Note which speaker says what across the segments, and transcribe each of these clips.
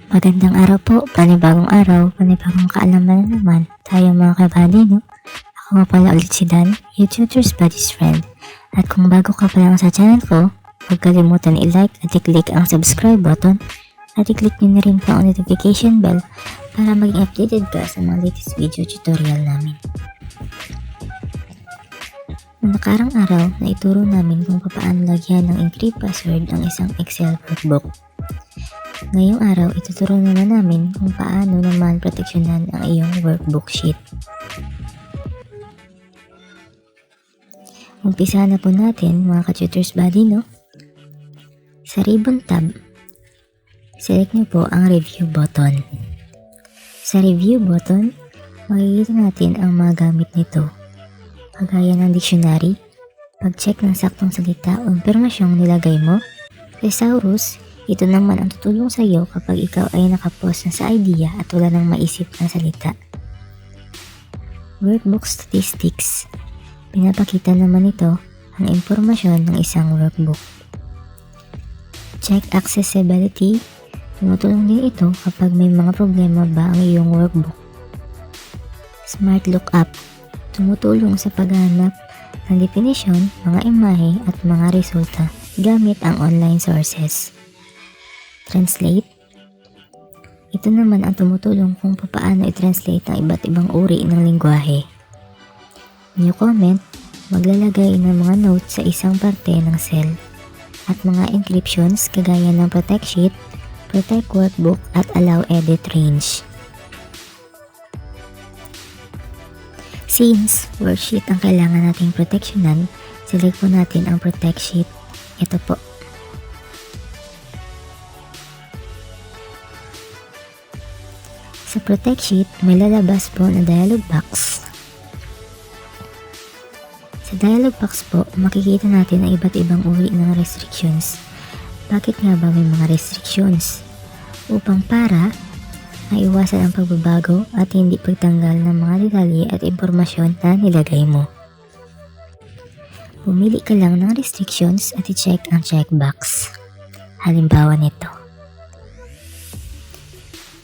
Speaker 1: Magandang araw po, panibagong araw, panibagong kaalaman na naman tayo mga kabady, no? Ako nga pala ulit si Dan, your tutor's buddy's friend. At kung bago ka pa lang sa channel ko, huwag kalimutan i-like at i-click ang subscribe button at i-click nyo na rin po ang notification bell para maging updated ka sa mga latest video tutorial namin. Noong nakarang araw, naituro namin kung paano lagyan ng encrypt password ang isang Excel workbook. Ngayong araw, ituturo naman namin kung paano naman proteksyonan ang iyong workbook sheet. Umpisa na po natin mga ka-tutors buddy, no? Sa ribbon tab, select nyo po ang review button. Sa review button, makikita natin ang mga gamit nito. Kagaya ng dictionary, pag-check ng saktong salita o impormasyong nilagay mo. Thesaurus, ito naman ang tutulong sa iyo kapag ikaw ay nakapost na sa idea at wala nang maisip na salita. Workbook statistics, pinapakita naman ito ang impormasyon ng isang workbook. Check accessibility, tumutulong din ito kapag may mga problema ba ang iyong workbook. Smart lookup, tumutulong sa paghanap ng definisyon, mga imahe at mga resulta gamit ang online sources. Translate, ito naman ang tumutulong kung paano i-translate ang iba't ibang uri ng lingwahe. New comment, maglalagay ng mga notes sa isang parte ng cell. At mga encryptions kagaya ng protect sheet, protect workbook at allow edit range. Since worksheet ang kailangan nating proteksyonan, select po natin ang protect sheet. Ito po. Sa protect sheet, may lalabas po na dialog box. Sa dialog box po, makikita natin ang iba't ibang uri ng restrictions. Bakit nga ba may mga restrictions? Upang para maiwasan ang pagbabago at hindi pagtanggal ng mga detalye at impormasyon na nilagay mo. Pumili ka lang ng restrictions at i-check ang checkbox. Halimbawa nito.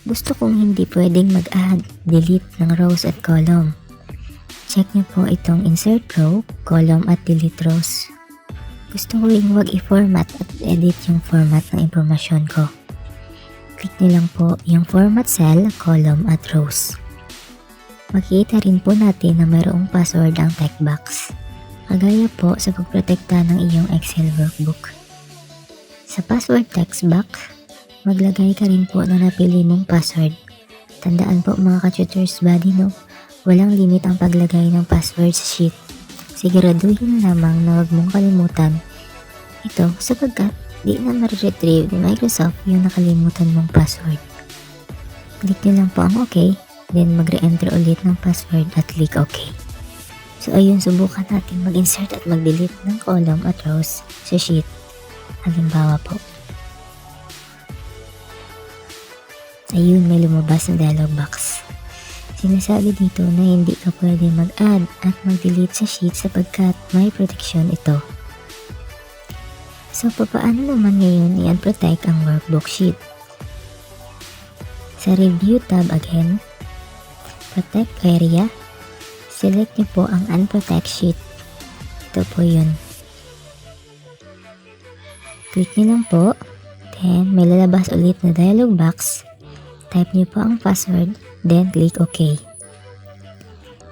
Speaker 1: Gusto kong hindi pwedeng mag-add, delete ng rows at column. Check nyo po itong insert row, column at delete rows. Gusto ko rin wag i-format at edit yung format ng impormasyon ko. Click nyo lang po yung format cell, column at rows. Makikita rin po natin na mayroong password ang text box. Kagaya po sa pagprotekta ng iyong Excel workbook. Sa password text box, maglagay ka rin po ng napili mong password. Tandaan po mga ka-tutors buddy, no? Walang limit ang paglagay ng password sa sheet. Siguraduhin lamang na huwag mong kalimutan ito sapagkat di na ma-retrieve ni Microsoft yung nakalimutan mong password. Click nyo lang po ang OK, then mag-re-enter ulit ng password at click OK. So ayun, subukan natin mag-insert at mag-delete ng column at rows sa sheet. Halimbawa po. Ayun, may lumabas na dialog box. Sinasabi dito na hindi ka pwede mag-add at mag-delete sa sheet sapagkat may protection ito. So, paano naman ngayon i-unprotect ang workbook sheet? Sa review tab again, protect area, select niyo po ang unprotect sheet. Ito po yun. Click niyo lang po, then may lalabas ulit na dialog box. Type niyo po ang password, then click OK.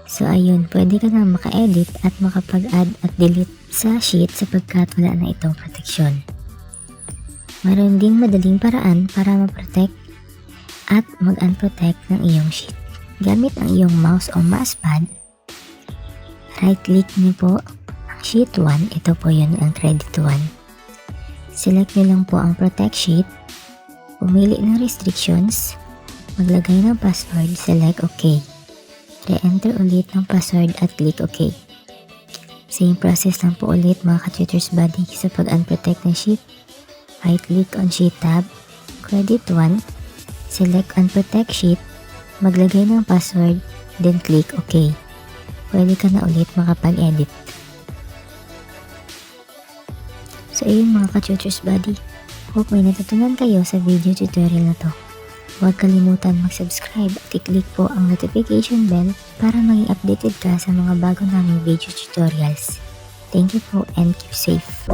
Speaker 1: So ayun, pwede ka na maka-edit at makapag-add at delete sa sheet sapagkat wala na itong proteksyon. Mayroon ding madaling paraan para ma-protect at mag-unprotect ng iyong sheet. Gamit ang iyong mouse o mousepad, right-click niyo po ang sheet 1, ito po yun ang credit 1. Select niyo lang po ang protect sheet, pumili ng restrictions, maglagay ng password, select OK. Re-enter ulit ng password at click OK. Same process lang po ulit mga ka-tutors buddy sa pag-unprotect ng sheet. Right-click on sheet tab, credit 1, select unprotect sheet, maglagay ng password, then click OK. Pwede ka na ulit makapag-edit. So ayun mga ka-tutors buddy, hope may natutunan kayo sa video tutorial na to. Huwag kalimutan mag-subscribe at i-click po ang notification bell para maging updated ka sa mga bago naming video tutorials. Thank you po and keep safe.